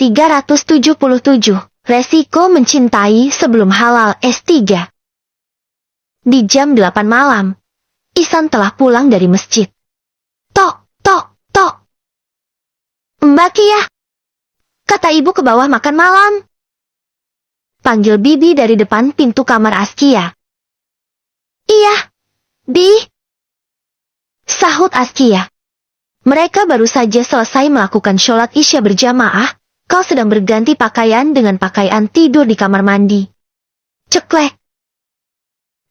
377. Resiko mencintai sebelum halal S3. Di jam 8 malam, Ihsan telah pulang dari masjid. Tok, tok, tok. Mbak Kia, kata ibu ke bawah makan malam. Panggil Bibi dari depan pintu kamar Askia. Iya, Bi. Sahut Askia. Mereka baru saja selesai melakukan sholat Isya berjamaah. Kau sedang berganti pakaian dengan pakaian tidur di kamar mandi. Ceklek.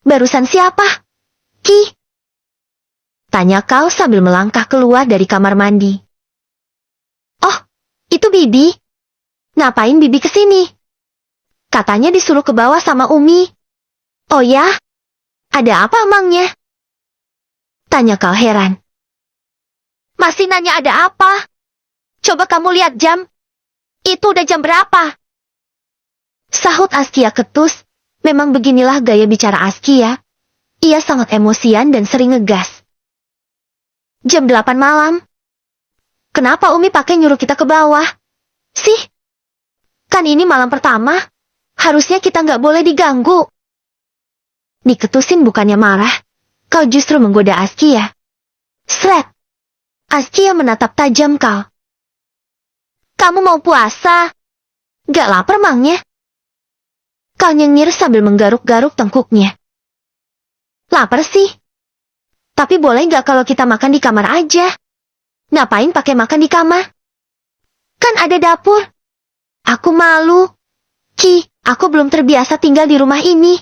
Barusan siapa? Ki? Tanya kau sambil melangkah keluar dari kamar mandi. Oh, itu Bibi. Ngapain Bibi kesini? Katanya disuruh ke bawah sama Umi. Oh ya? Ada apa emangnya? Tanya kau heran. Masih nanya ada apa? Coba kamu lihat jam. Itu udah jam berapa? Sahut Askia ketus. Memang beginilah gaya bicara Askia. Ia sangat emosian dan sering ngegas. Jam 8 malam. Kenapa Umi pakai nyuruh kita ke bawah? Sih? Kan ini malam pertama. Harusnya kita nggak boleh diganggu. Diketusin bukannya marah. Kau justru menggoda Askia. Sret. Askia menatap tajam kau. Kamu mau puasa? Gak lapar mangnya? Kau nyengir sambil menggaruk-garuk tengkuknya. Lapar sih. Tapi boleh gak kalau kita makan di kamar aja? Ngapain pakai makan di kamar? Kan ada dapur. Aku malu. Ki, aku belum terbiasa tinggal di rumah ini.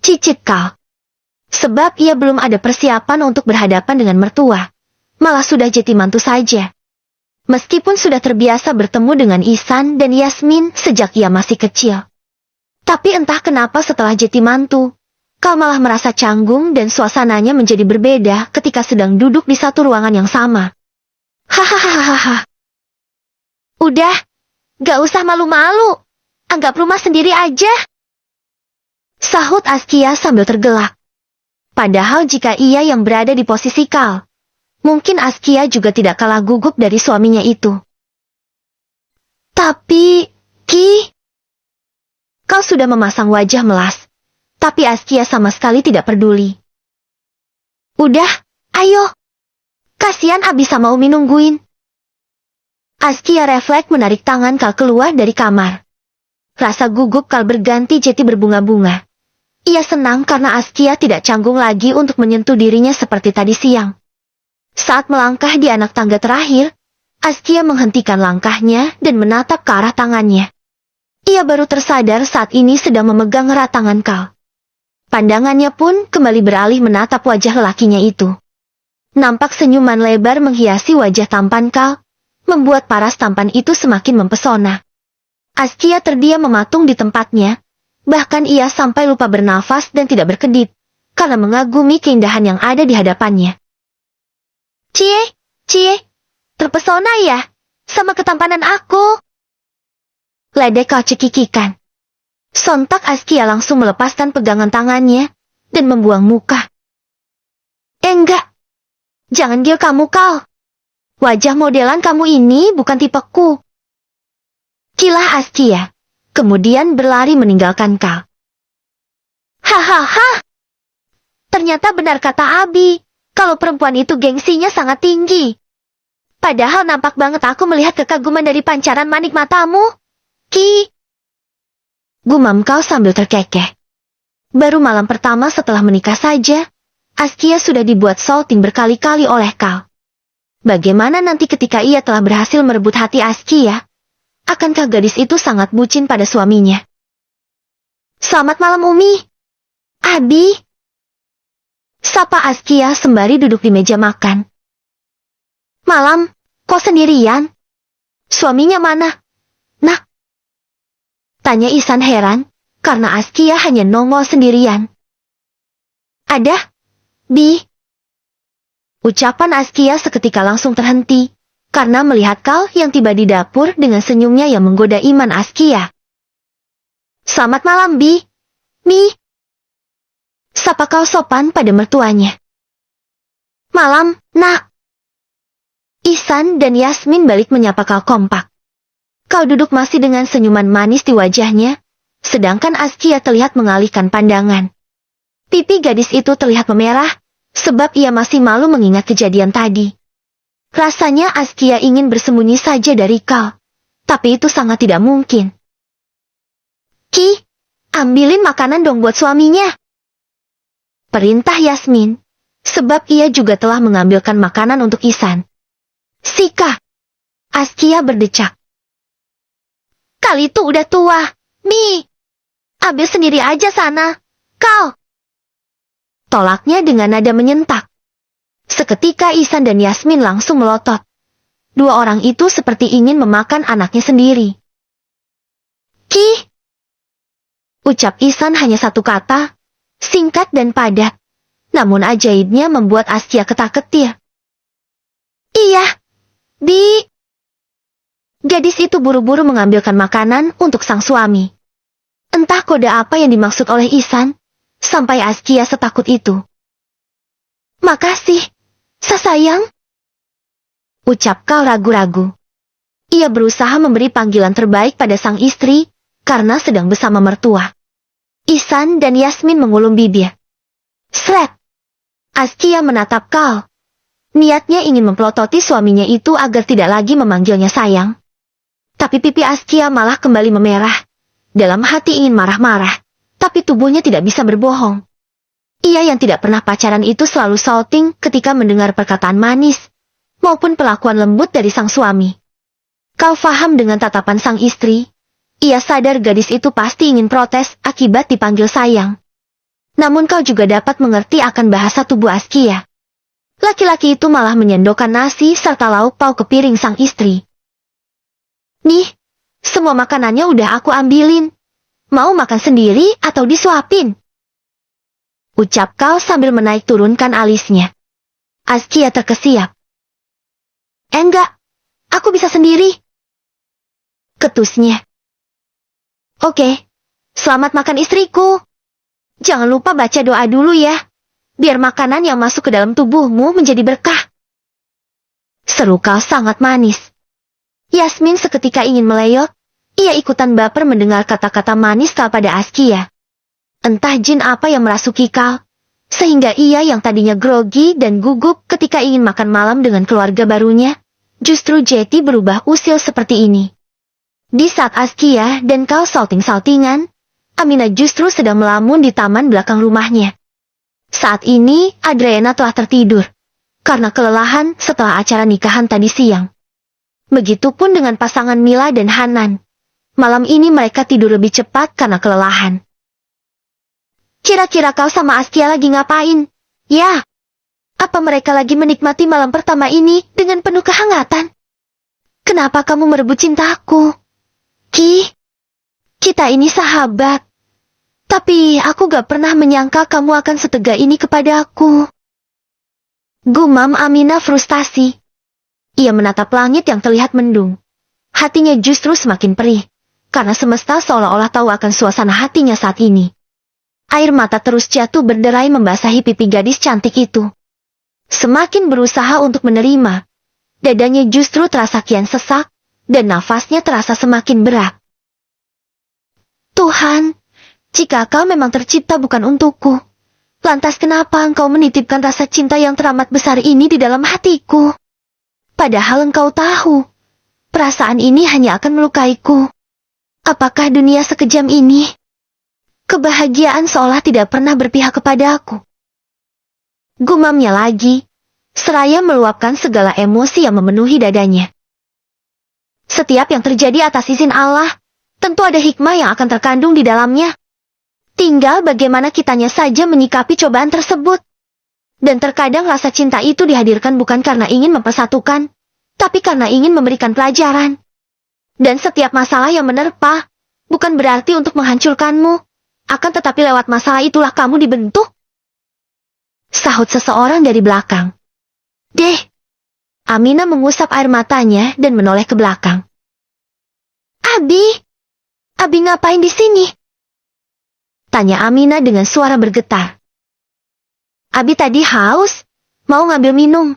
Cicit kau. Sebab ia belum ada persiapan untuk berhadapan dengan mertua. Malah sudah jadi mantu saja. Meskipun sudah terbiasa bertemu dengan Ihsan dan Yasmin sejak ia masih kecil. Tapi entah kenapa setelah jadi mantu, kau malah merasa canggung dan suasananya menjadi berbeda ketika sedang duduk di satu ruangan yang sama. Hahaha. Udah, gak usah malu-malu. Anggap rumah sendiri aja. Sahut Askia sambil tergelak. Padahal jika ia yang berada di posisi kau, mungkin Askia juga tidak kalah gugup dari suaminya itu. Tapi, Ki, kau sudah memasang wajah melas. Tapi Askia sama sekali tidak peduli. Udah, ayo. Kasihan Abi sama Umi nungguin. Askia refleks menarik tangan Kal keluar dari kamar. Rasa gugup Kal berganti jadi berbunga-bunga. Ia senang karena Askia tidak canggung lagi untuk menyentuh dirinya seperti tadi siang. Saat melangkah di anak tangga terakhir, Askia menghentikan langkahnya dan menatap ke arah tangannya. Ia baru tersadar saat ini sedang memegang erat tangan Kal. Pandangannya pun kembali beralih menatap wajah lelakinya itu. Nampak senyuman lebar menghiasi wajah tampan Kal, membuat paras tampan itu semakin mempesona. Askia terdiam mematung di tempatnya, bahkan ia sampai lupa bernafas dan tidak berkedip, karena mengagumi keindahan yang ada di hadapannya. Cie, terpesona ya, sama ketampanan aku. Ledek kau cekikikan. Sontak Askia langsung melepaskan pegangan tangannya, dan membuang muka. Enggak. Jangan gil kamu Kal. Wajah modelan kamu ini bukan tipeku. Kilah Askia, kemudian berlari meninggalkan Kal. Hahaha. Ternyata benar kata Abi, kalau perempuan itu gengsinya sangat tinggi. Padahal nampak banget aku melihat kekaguman dari pancaran manik matamu. Ki. Gumam kau sambil terkekeh. Baru malam pertama setelah menikah saja, Askia sudah dibuat salting berkali-kali oleh Kal. Bagaimana nanti ketika ia telah berhasil merebut hati Askia? Akankah gadis itu sangat bucin pada suaminya? Selamat malam Umi. Abi. Sapa Askia sembari duduk di meja makan. Malam, kok sendirian? Suaminya mana? Nah. Tanya Ihsan heran, karena Askia hanya nongol sendirian. Ada, Bi. Ucapan Askia seketika langsung terhenti, karena melihat Kal yang tiba di dapur dengan senyumnya yang menggoda iman Askia. Selamat malam, Bi. Mi. Sapa Kal sopan pada mertuanya. Malam, Nak. Ihsan dan Yasmin balik menyapa Kal kompak. Kau duduk masih dengan senyuman manis di wajahnya, sedangkan Askia terlihat mengalihkan pandangan. Pipi gadis itu terlihat memerah, sebab ia masih malu mengingat kejadian tadi. Rasanya Askia ingin bersembunyi saja dari kau, tapi itu sangat tidak mungkin. Ki, ambilin makanan dong buat suaminya. Perintah Yasmin, sebab ia juga telah mengambilkan makanan untuk Ihsan. Sika, Askia berdecak. Kali itu udah tua, Mi. Ambil sendiri aja sana, kau. Tolaknya dengan nada menyentak. Seketika Ihsan dan Yasmin langsung melotot. Dua orang itu seperti ingin memakan anaknya sendiri. Ki. Ucap Ihsan hanya satu kata, singkat dan padat. Namun ajaibnya membuat Askia ketar-ketir. Iya, Bi. Gadis itu buru-buru mengambilkan makanan untuk sang suami. Entah kode apa yang dimaksud oleh Ihsan, sampai Askia setakut itu. Makasih, sayang. Ucap Kal ragu-ragu. Ia berusaha memberi panggilan terbaik pada sang istri, karena sedang bersama mertua. Ihsan dan Yasmin mengulum bibir. Sret. Askia menatap Kal. Niatnya ingin mempelototi suaminya itu agar tidak lagi memanggilnya sayang. Tapi pipi Askia malah kembali memerah. Dalam hati ingin marah-marah, tapi tubuhnya tidak bisa berbohong. Ia yang tidak pernah pacaran itu selalu salting ketika mendengar perkataan manis, maupun perlakuan lembut dari sang suami. Kau faham dengan tatapan sang istri? Ia sadar gadis itu pasti ingin protes akibat dipanggil sayang. Namun kau juga dapat mengerti akan bahasa tubuh Askia. Laki-laki itu malah menyendokkan nasi serta lauk pauk ke piring sang istri. Nih, semua makanannya udah aku ambilin. Mau makan sendiri atau disuapin? Ucap Kal sambil menaik turunkan alisnya. Askia terkesiap. Enggak, aku bisa sendiri. Ketusnya. Oke, selamat makan istriku. Jangan lupa baca doa dulu ya, biar makanan yang masuk ke dalam tubuhmu menjadi berkah. Seru Kal sangat manis. Yasmin seketika ingin meleyot, ia ikutan baper mendengar kata-kata manis Kal pada Askia. Entah jin apa yang merasuki Kal, sehingga ia yang tadinya grogi dan gugup ketika ingin makan malam dengan keluarga barunya, justru jadi berubah usil seperti ini. Di saat Askia dan Kal salting-saltingan, Amina justru sedang melamun di taman belakang rumahnya. Saat ini, Adriana telah tertidur, karena kelelahan setelah acara nikahan tadi siang. Begitupun dengan pasangan Mila dan Hanan. Malam ini mereka tidur lebih cepat karena kelelahan. Kira-kira kau sama Askia lagi ngapain? Ya. Apa mereka lagi menikmati malam pertama ini dengan penuh kehangatan? Kenapa kamu merebut cintaku? Ki, kita ini sahabat. Tapi aku gak pernah menyangka kamu akan setega ini kepada aku. Gumam Amina frustasi. Ia menatap langit yang terlihat mendung. Hatinya justru semakin perih, karena semesta seolah-olah tahu akan suasana hatinya saat ini. Air mata terus jatuh berderai membasahi pipi gadis cantik itu. Semakin berusaha untuk menerima, dadanya justru terasa kian sesak, dan nafasnya terasa semakin berat. Tuhan, jika kau memang tercipta bukan untukku, lantas kenapa engkau menitipkan rasa cinta yang teramat besar ini di dalam hatiku? Padahal engkau tahu, perasaan ini hanya akan melukaiku. Apakah dunia sekejam ini? Kebahagiaan seolah tidak pernah berpihak kepada aku. Gumamnya lagi, seraya meluapkan segala emosi yang memenuhi dadanya. Setiap yang terjadi atas izin Allah, tentu ada hikmah yang akan terkandung di dalamnya. Tinggal bagaimana kitanya saja menyikapi cobaan tersebut. Dan terkadang rasa cinta itu dihadirkan bukan karena ingin mempersatukan, tapi karena ingin memberikan pelajaran. Dan setiap masalah yang menerpa, bukan berarti untuk menghancurkanmu, akan tetapi lewat masalah itulah kamu dibentuk. Sahut seseorang dari belakang. Deh. Amina mengusap air matanya dan menoleh ke belakang. Abi ngapain di sini? Tanya Amina dengan suara bergetar. Abi tadi haus, mau ngambil minum.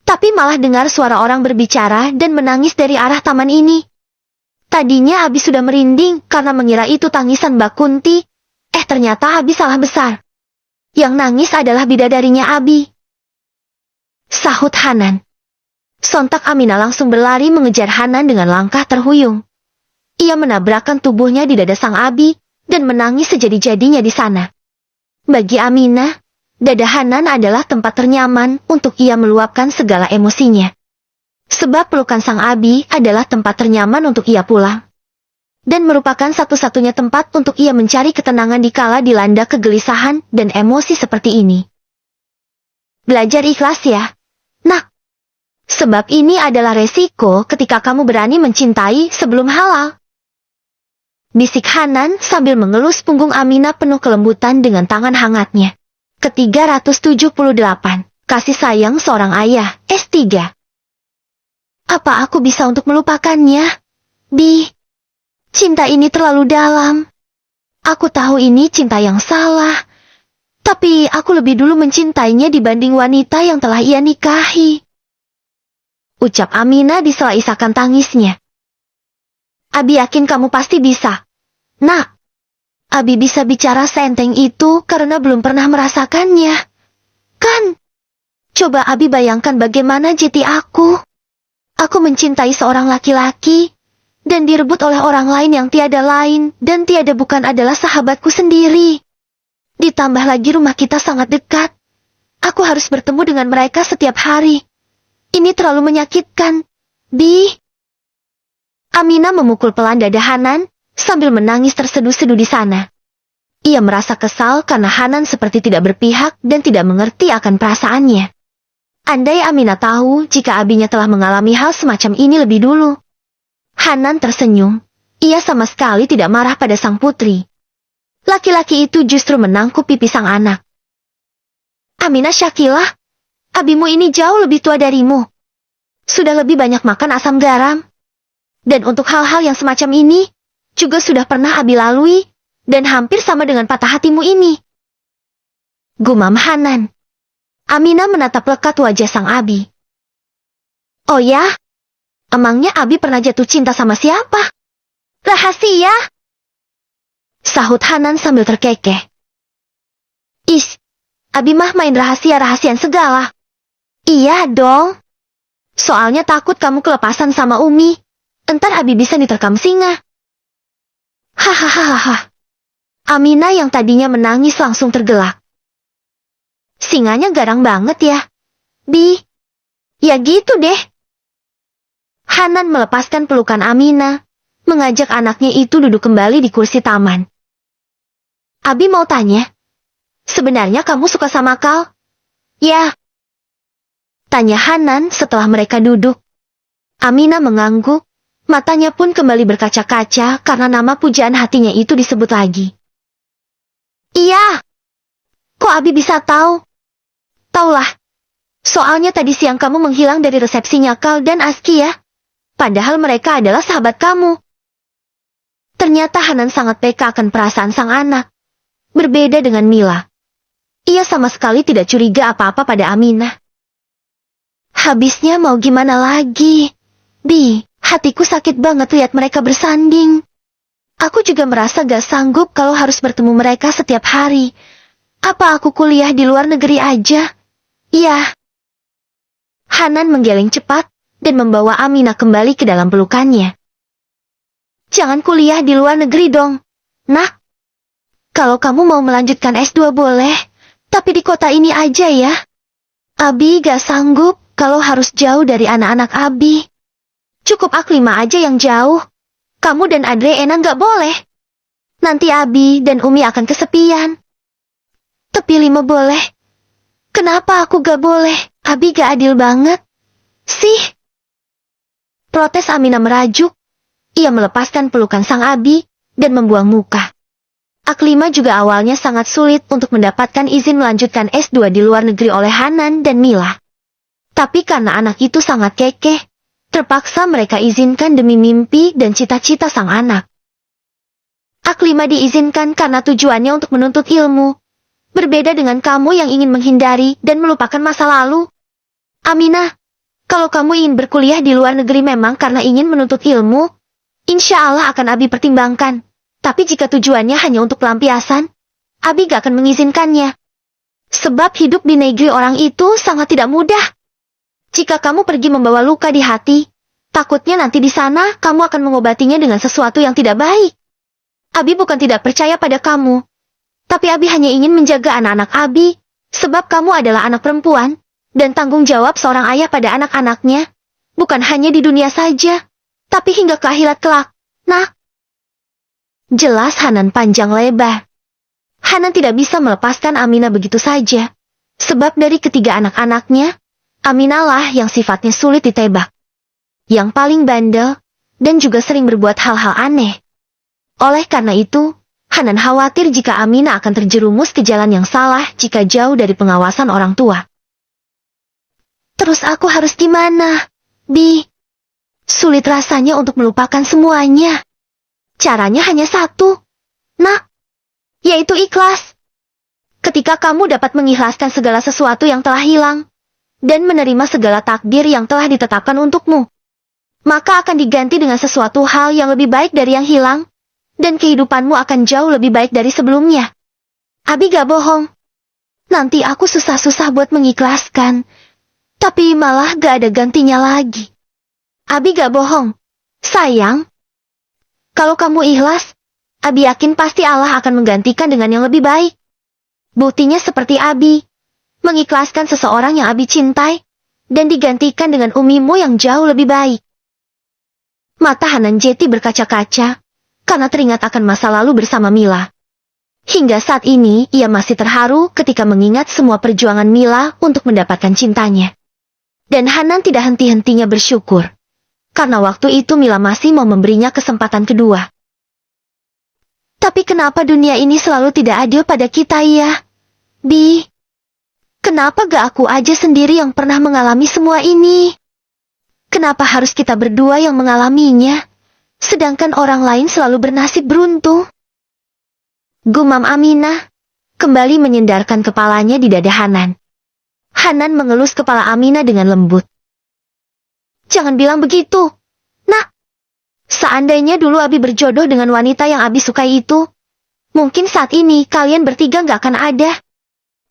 Tapi malah dengar suara orang berbicara dan menangis dari arah taman ini. Tadinya Abi sudah merinding karena mengira itu tangisan Mbak Kunti. Ternyata Abi salah besar. Yang nangis adalah bidadarinya Abi. Sahut Hanan. Sontak Aminah langsung berlari mengejar Hanan dengan langkah terhuyung. Ia menabrakkan tubuhnya di dada sang Abi dan menangis sejadi-jadinya di sana. Bagi Aminah, dada Hanan adalah tempat ternyaman untuk ia meluapkan segala emosinya. Sebab pelukan sang Abi adalah tempat ternyaman untuk ia pulang. Dan merupakan satu-satunya tempat untuk ia mencari ketenangan dikala dilanda kegelisahan dan emosi seperti ini. Belajar ikhlas ya, nak. Sebab ini adalah resiko ketika kamu berani mencintai sebelum halal. Bisik Hanan sambil mengelus punggung Aminah penuh kelembutan dengan tangan hangatnya. Ke-378, kasih sayang seorang ayah, S3. Apa aku bisa untuk melupakannya? Cinta ini terlalu dalam. Aku tahu ini cinta yang salah. Tapi aku lebih dulu mencintainya dibanding wanita yang telah ia nikahi. Ucap Aminah di sela isakan tangisnya. Abi yakin kamu pasti bisa. Nak, Abi bisa bicara seenteng itu karena belum pernah merasakannya. Kan? Coba Abi bayangkan bagaimana jati aku. Aku mencintai seorang laki-laki dan direbut oleh orang lain yang tiada lain dan tiada bukan adalah sahabatku sendiri. Ditambah lagi rumah kita sangat dekat. Aku harus bertemu dengan mereka setiap hari. Ini terlalu menyakitkan. Aminah memukul pelan dada Hanan sambil menangis terseduh-seduh di sana. Ia merasa kesal karena Hanan seperti tidak berpihak dan tidak mengerti akan perasaannya. Andai Aminah tahu jika abinya telah mengalami hal semacam ini lebih dulu. Hanan tersenyum. Ia sama sekali tidak marah pada sang putri. Laki-laki itu justru menangkup pipi sang anak. Aminah Syakilah, abimu ini jauh lebih tua darimu. Sudah lebih banyak makan asam garam. Dan untuk hal-hal yang semacam ini, juga sudah pernah Abi lalui, dan hampir sama dengan patah hatimu ini. Gumam Hanan. Aminah menatap lekat wajah sang Abi. Oh ya? Emangnya Abi pernah jatuh cinta sama siapa? Rahasia? Sahut Hanan sambil terkekeh. Abi mah main rahasia-rahasian segala. Iya dong. Soalnya takut kamu kelepasan sama Umi. Entar Abi bisa diterkam singa. Hahaha. Aminah yang tadinya menangis langsung tergelak. Singanya garang banget ya. Ya gitu deh. Hanan melepaskan pelukan Aminah, mengajak anaknya itu duduk kembali di kursi taman. Abi mau tanya, sebenarnya kamu suka sama Kal? Ya. Tanya Hanan setelah mereka duduk. Aminah mengangguk, matanya pun kembali berkaca-kaca karena nama pujaan hatinya itu disebut lagi. Iya. Kok Abi bisa tahu? Taulah. Soalnya tadi siang kamu menghilang dari resepsinya Kal dan Aski ya. Padahal mereka adalah sahabat kamu. Ternyata Hanan sangat peka akan perasaan sang anak. Berbeda dengan Mila. Ia sama sekali tidak curiga apa-apa pada Aminah. Habisnya mau gimana lagi? Hatiku sakit banget lihat mereka bersanding. Aku juga merasa gak sanggup kalau harus bertemu mereka setiap hari. Apa aku kuliah di luar negeri aja? Iya. Hanan menggeleng cepat dan membawa Aminah kembali ke dalam pelukannya. Jangan kuliah di luar negeri dong, nak. Kalau kamu mau melanjutkan S2 boleh, tapi di kota ini aja ya. Abi gak sanggup kalau harus jauh dari anak-anak Abi. Cukup Aklima aja yang jauh. Kamu dan Adriana gak boleh. Nanti Abi dan Umi akan kesepian. Tapi Lima boleh. Kenapa aku gak boleh? Abi gak adil banget. Sih. Protes Aminah merajuk. Ia melepaskan pelukan sang Abi dan membuang muka. Aklima juga awalnya sangat sulit untuk mendapatkan izin melanjutkan S2 di luar negeri oleh Hanan dan Mila. Tapi karena anak itu sangat kekeh, terpaksa mereka izinkan demi mimpi dan cita-cita sang anak. Aklima diizinkan karena tujuannya untuk menuntut ilmu. Berbeda dengan kamu yang ingin menghindari dan melupakan masa lalu. Aminah, kalau kamu ingin berkuliah di luar negeri memang karena ingin menuntut ilmu, Insya Allah akan Abi pertimbangkan. Tapi jika tujuannya hanya untuk pelampiasan, Abi gak akan mengizinkannya. Sebab hidup di negeri orang itu sangat tidak mudah. Jika kamu pergi membawa luka di hati, takutnya nanti di sana kamu akan mengobatinya dengan sesuatu yang tidak baik. Abi bukan tidak percaya pada kamu, tapi Abi hanya ingin menjaga anak-anak Abi, sebab kamu adalah anak perempuan, dan tanggung jawab seorang ayah pada anak-anaknya, bukan hanya di dunia saja, tapi hingga ke akhirat kelak. Nak. Jelas Hanan panjang lebar. Hanan tidak bisa melepaskan Aminah begitu saja, sebab dari ketiga anak-anaknya, Aminah lah yang sifatnya sulit ditebak, yang paling bandel, dan juga sering berbuat hal-hal aneh. Oleh karena itu, Hanan khawatir jika Aminah akan terjerumus ke jalan yang salah jika jauh dari pengawasan orang tua. Terus aku harus gimana, Bi? Sulit rasanya untuk melupakan semuanya. Caranya hanya satu, Nak, yaitu ikhlas. Ketika kamu dapat mengikhlaskan segala sesuatu yang telah hilang, dan menerima segala takdir yang telah ditetapkan untukmu, maka akan diganti dengan sesuatu hal yang lebih baik dari yang hilang, dan kehidupanmu akan jauh lebih baik dari sebelumnya. Abi gak bohong. Nanti aku susah-susah buat mengikhlaskan, tapi malah gak ada gantinya lagi. Abi gak bohong. Sayang, kalau kamu ikhlas, Abi yakin pasti Allah akan menggantikan dengan yang lebih baik. Buktinya seperti Abi, mengikhlaskan seseorang yang Abi cintai, dan digantikan dengan umimu yang jauh lebih baik. Mata Hanan Jeti berkaca-kaca, karena teringat akan masa lalu bersama Mila. Hingga saat ini, ia masih terharu ketika mengingat semua perjuangan Mila untuk mendapatkan cintanya. Dan Hanan tidak henti-hentinya bersyukur, karena waktu itu Mila masih mau memberinya kesempatan kedua. Tapi kenapa dunia ini selalu tidak adil pada kita ya, Bi? Kenapa gak aku aja sendiri yang pernah mengalami semua ini? Kenapa harus kita berdua yang mengalaminya, sedangkan orang lain selalu bernasib beruntung? Gumam Aminah, kembali menyendarkan kepalanya di dada Hanan. Hanan mengelus kepala Aminah dengan lembut. Jangan bilang begitu, Nak. Seandainya dulu Abi berjodoh dengan wanita yang Abi sukai itu, mungkin saat ini kalian bertiga gak akan ada.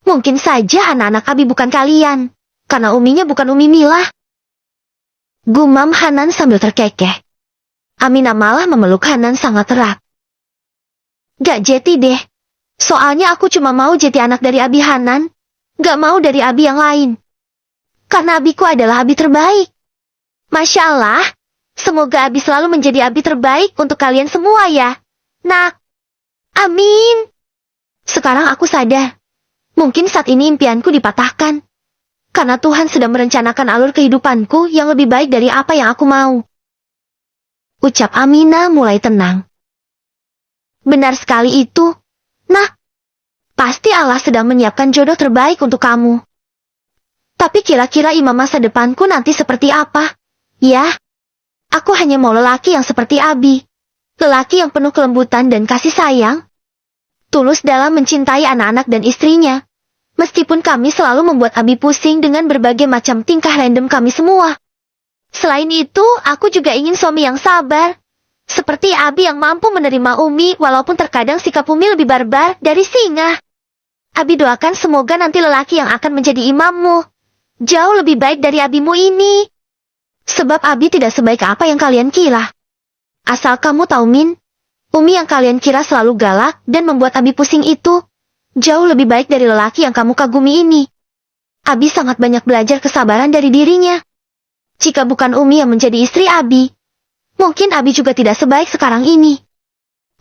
Mungkin saja anak-anak Abi bukan kalian, karena uminya bukan umi Mila. Gumam Hanan sambil terkekeh. Aminah malah memeluk Hanan sangat erat. Gak Jeti deh, soalnya aku cuma mau Jeti anak dari Abi Hanan, gak mau dari Abi yang lain. Karena Abiku adalah Abi terbaik. Masya Allah, semoga Abi selalu menjadi Abi terbaik untuk kalian semua ya, Nak. Amin. Sekarang aku sadar, mungkin saat ini impianku dipatahkan, karena Tuhan sedang merencanakan alur kehidupanku yang lebih baik dari apa yang aku mau. Ucap Aminah mulai tenang. Benar sekali itu, Nak. Pasti Allah sedang menyiapkan jodoh terbaik untuk kamu. Tapi kira-kira imam masa depanku nanti seperti apa? Ya, aku hanya mau lelaki yang seperti Abi. Lelaki yang penuh kelembutan dan kasih sayang. Tulus dalam mencintai anak-anak dan istrinya. Meskipun kami selalu membuat Abi pusing dengan berbagai macam tingkah random kami semua. Selain itu, aku juga ingin suami yang sabar. Seperti Abi yang mampu menerima Umi walaupun terkadang sikap Umi lebih barbar dari singa. Abi doakan semoga nanti lelaki yang akan menjadi imammu jauh lebih baik dari Abimu ini. Sebab Abi tidak sebaik apa yang kalian kira. Asal kamu tahu Min, Umi yang kalian kira selalu galak dan membuat Abi pusing itu jauh lebih baik dari lelaki yang kamu kagumi ini. Abi sangat banyak belajar kesabaran dari dirinya. Jika bukan Umi yang menjadi istri Abi, mungkin Abi juga tidak sebaik sekarang ini.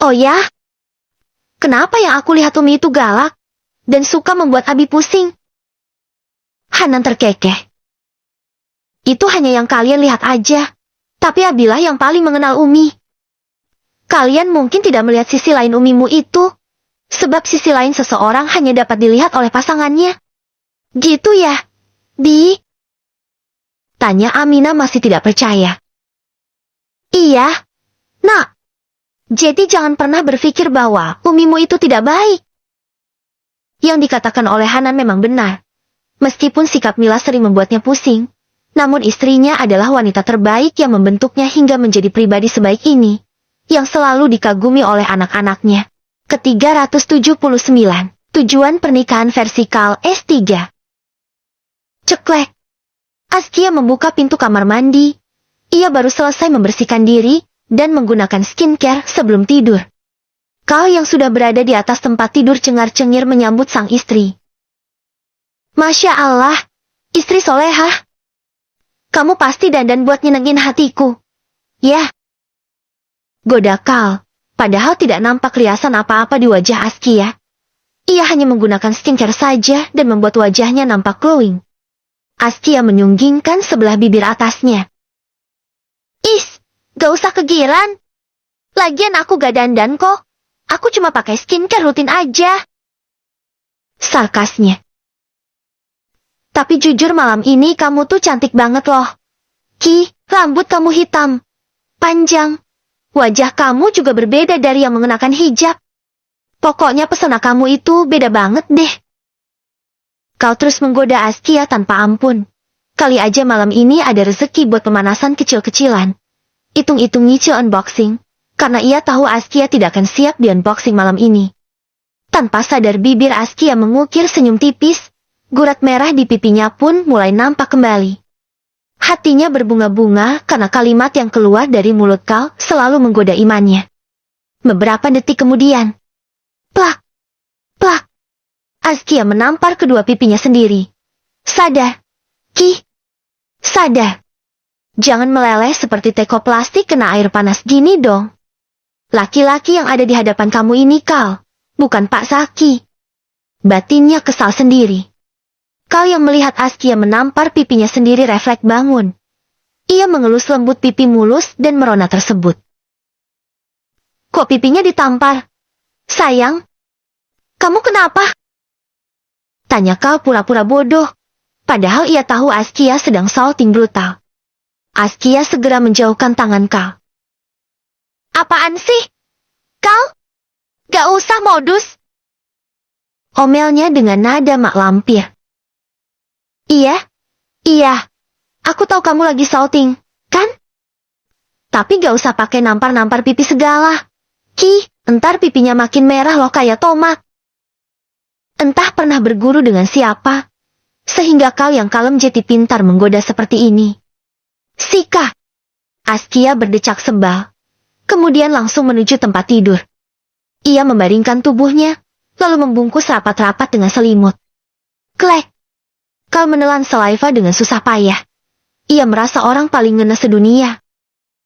Oh ya? Kenapa yang aku lihat Umi itu galak dan suka membuat Abi pusing? Hanan terkekeh. Itu hanya yang kalian lihat aja, tapi Abilah yang paling mengenal Umi. Kalian mungkin tidak melihat sisi lain Umimu itu, sebab sisi lain seseorang hanya dapat dilihat oleh pasangannya. Gitu ya, Di? Tanya Aminah masih tidak percaya. Iya, Nak. Jadi jangan pernah berpikir bahwa Umimu itu tidak baik. Yang dikatakan oleh Hanan memang benar. Meskipun sikap Mila sering membuatnya pusing, namun istrinya adalah wanita terbaik yang membentuknya hingga menjadi pribadi sebaik ini. yang selalu dikagumi oleh anak-anaknya. Ke-379, tujuan pernikahan versi Kal S3. Ceklek. Askia membuka pintu kamar mandi. Ia baru selesai membersihkan diri dan menggunakan skincare sebelum tidur. Kal yang sudah berada di atas tempat tidur cengar-cengir menyambut sang istri. Masya Allah, istri solehah. Kamu pasti dandan buat nyenengin hatiku. Ya. Goda Kal, padahal tidak nampak riasan apa-apa di wajah Askia. Ia hanya menggunakan skincare saja dan membuat wajahnya nampak glowing. Askia menyunggingkan sebelah bibir atasnya. Is, gak usah kegiran. Lagian aku gak dandan kok. Aku cuma pakai skincare rutin aja. Sarkasnya. Tapi jujur malam ini kamu tuh cantik banget loh. Ki, rambut kamu hitam. Panjang. Wajah kamu juga berbeda dari yang mengenakan hijab. Pokoknya pesona kamu itu beda banget deh. Kau terus menggoda Askia tanpa ampun. Kali aja malam ini ada rezeki buat pemanasan kecil-kecilan. Hitung-hitung nyicil unboxing. Karena ia tahu Askia tidak akan siap di unboxing malam ini. Tanpa sadar bibir Askia mengukir senyum tipis. Gurat merah di pipinya pun mulai nampak kembali. Hatinya berbunga-bunga karena kalimat yang keluar dari mulut Kal selalu menggoda imannya. Beberapa detik kemudian. Plak! Plak! Askia menampar kedua pipinya sendiri. Sadar. Ki. Sadar. Jangan meleleh seperti teko plastik kena air panas gini dong. Laki-laki yang ada di hadapan kamu ini Kal, bukan Pak Saki. Batinnya kesal sendiri. Kal yang melihat Askia menampar pipinya sendiri refleks bangun. Ia mengelus lembut pipi mulus dan merona tersebut. Kok pipinya ditampar? Sayang, kamu kenapa? Tanya Kal pura-pura bodoh. Padahal ia tahu Askia sedang salting brutal. Askia segera menjauhkan tangan Kal. Apaan sih? Kal? Gak usah modus. Omelnya dengan nada mak lampir. Iya, aku tahu kamu lagi salting, kan? Tapi gak usah pakai nampar-nampar pipi segala. Ki, entar pipinya makin merah loh kayak tomat. Entah pernah berguru dengan siapa, sehingga kau yang kalem jadi pintar menggoda seperti ini. Sika! Askia berdecak sebal, kemudian langsung menuju tempat tidur. Ia membaringkan tubuhnya, lalu membungkus rapat-rapat dengan selimut. Klek! Kal menelan saliva dengan susah payah. Ia merasa orang paling ngenes sedunia.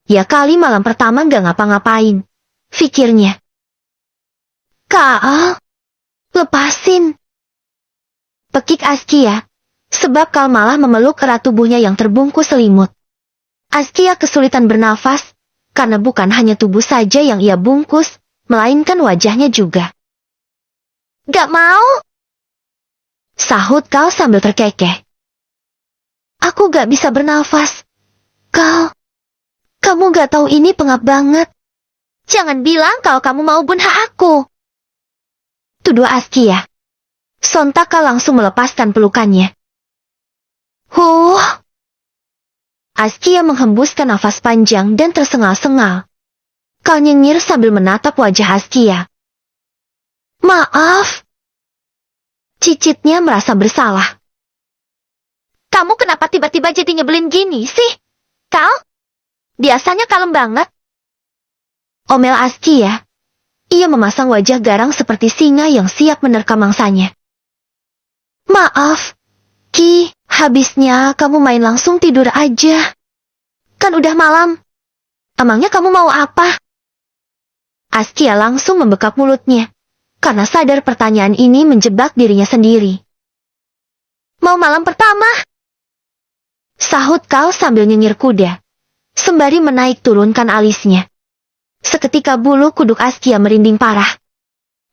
Ya kali malam pertama gak ngapa-ngapain, pikirnya. Kal, lepasin. Pekik Askia, sebab Kal malah memeluk erat tubuhnya yang terbungkus selimut. Askia kesulitan bernafas, karena bukan hanya tubuh saja yang ia bungkus, melainkan wajahnya juga. Gak mau. Sahut Kal sambil terkekeh. Aku gak bisa bernafas. Kal, kamu gak tahu ini pengap banget. Jangan bilang kalau kamu mau bunuh aku. Tuduh Askia. Sontak Kal langsung melepaskan pelukannya. Askia menghembuskan nafas panjang dan tersengal-sengal. Kal nyengir sambil menatap wajah Askia. Maaf. Cicitnya merasa bersalah. Kamu kenapa tiba-tiba jadi nyebelin gini sih? Kal? Biasanya kalem banget. Omel Askia. Ia memasang wajah garang seperti singa yang siap menerkam mangsanya. Maaf, Ki, habisnya kamu main langsung tidur aja. Kan udah malam. Emangnya kamu mau apa? Askia langsung membekap mulutnya, karena sadar pertanyaan ini menjebak dirinya sendiri. Mau malam pertama? Sahut Kal sambil nyengir kuda, sembari menaik turunkan alisnya. Seketika bulu kuduk Askia merinding parah.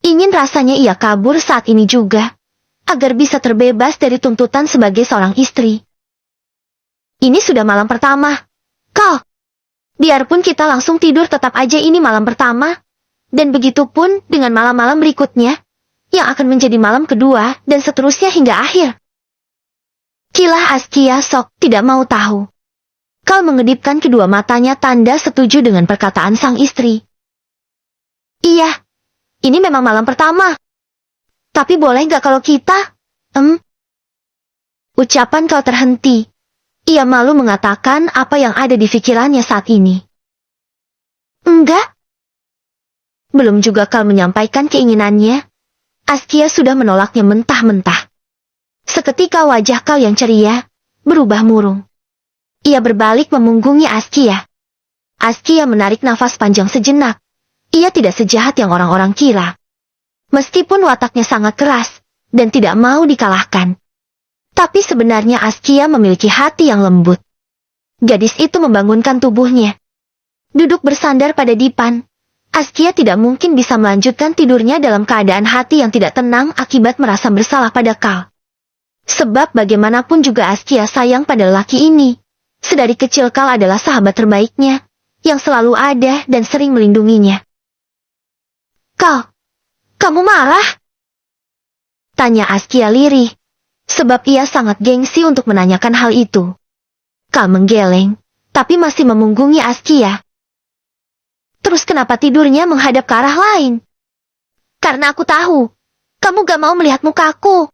Ingin rasanya ia kabur saat ini juga, agar bisa terbebas dari tuntutan sebagai seorang istri. Ini sudah malam pertama. Kal, biarpun kita langsung tidur tetap aja ini malam pertama. Dan begitu pun dengan malam-malam berikutnya, yang akan menjadi malam kedua dan seterusnya hingga akhir. Kilah Askia sok tidak mau tahu. Kal mengedipkan kedua matanya tanda setuju dengan perkataan sang istri. Iya, ini memang malam pertama. Tapi boleh nggak kalau kita... Ucapan Kal terhenti. Ia malu mengatakan apa yang ada di pikirannya saat ini. Enggak. Belum juga Kal menyampaikan keinginannya, Askia sudah menolaknya mentah-mentah. Seketika wajah Kal yang ceria berubah murung. Ia berbalik memunggungi Askia. Askia menarik nafas panjang sejenak. Ia tidak sejahat yang orang-orang kira. Meskipun wataknya sangat keras dan tidak mau dikalahkan. Tapi sebenarnya Askia memiliki hati yang lembut. Gadis itu membangunkan tubuhnya. Duduk bersandar pada dipan, Askia tidak mungkin bisa melanjutkan tidurnya dalam keadaan hati yang tidak tenang akibat merasa bersalah pada Kal. Sebab bagaimanapun juga Askia sayang pada lelaki ini. Sedari kecil Kal adalah sahabat terbaiknya, yang selalu ada dan sering melindunginya. Kal, kamu marah? Tanya Askia lirih. Sebab ia sangat gengsi untuk menanyakan hal itu. Kal menggeleng, tapi masih memunggungi Askia. Terus kenapa tidurnya menghadap ke arah lain? Karena aku tahu, kamu gak mau melihat mukaku.